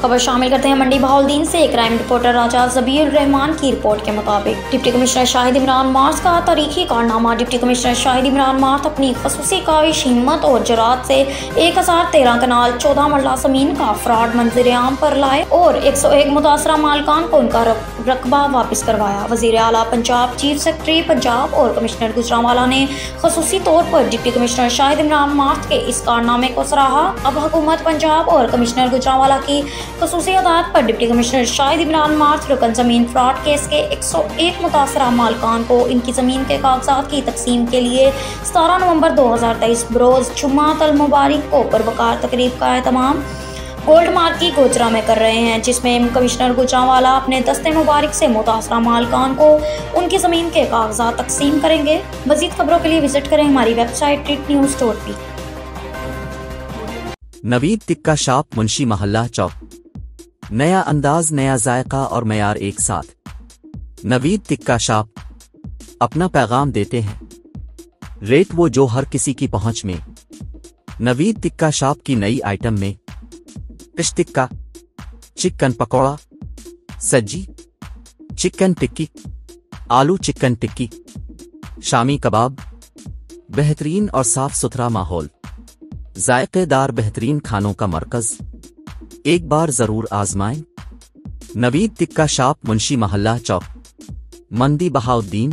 खबर शामिल करते हैं मंडी बहाउद्दीन से। क्राइम रिपोर्टर राजा जबीर रहमान की रिपोर्ट के मुताबिक deputy commissioner Shahid Imran math का तारीखी कारनामा। Deputy commissioner Shahid Imran math अपनी खसूसी काविश, हिम्मत और जरात से 1013 कनाल 14 मरला ज़मीन का फ्रॉड मंजर आम पर लाए और 101 मुतासरा मालकान को उनका रकबा वापस करवाया। वज़ीर आला पंजाब, चीफ सेक्रेटरी पंजाब और कमिश्नर गुजरांवाला ने खसूसी तौर पर deputy commissioner Shahid Imran math के इस कारनामे को सराहा। अब हुकूमत पंजाब और कमिश्नर गुजरांवाला की खसूसी हदायत पर deputy commissioner Shahid Imran math रुकन ज़मीन फ्रॉड केस के 101 मुतासरा मालकान को इनकी ज़मीन के कागजात की तकसीम के लिए 17 नवंबर 2023 बरोज़ जुम्मात अल मुबारक को परवकार तकरीब का एहतमाम गोल्ड मार्क की गोजरा में कर रहे हैं, जिसमें कमिश्नर गुजरांवाला अपने दस्ते मुबारक से मुतासरा मालकान को उनकी ज़मीन के कागजात तकसीम करेंगे। मज़ीद खबरों के लिए विजिट करें हमारी website TritNews.p। Naveed tikka shop, Munshi मोहल्ला चौक। नया अंदाज, नया जायका और मयार एक साथ। नवीद टिक्का शॉप अपना पैगाम देते हैं, रेट वो जो हर किसी की पहुंच में। नवीद टिक्का शॉप की नई आइटम में फिश टिक्का, चिकन पकौड़ा, सज्जी, चिकन टिक्की, आलू चिकन टिक्की, शामी कबाब, बेहतरीन और साफ सुथरा माहौल, जायकेदार बेहतरीन खानों का मरकज। एक बार जरूर आजमाएं। नवीद टिक्का शॉप, मुंशी मोहल्ला चौक, मंडी बहाउद्दीन।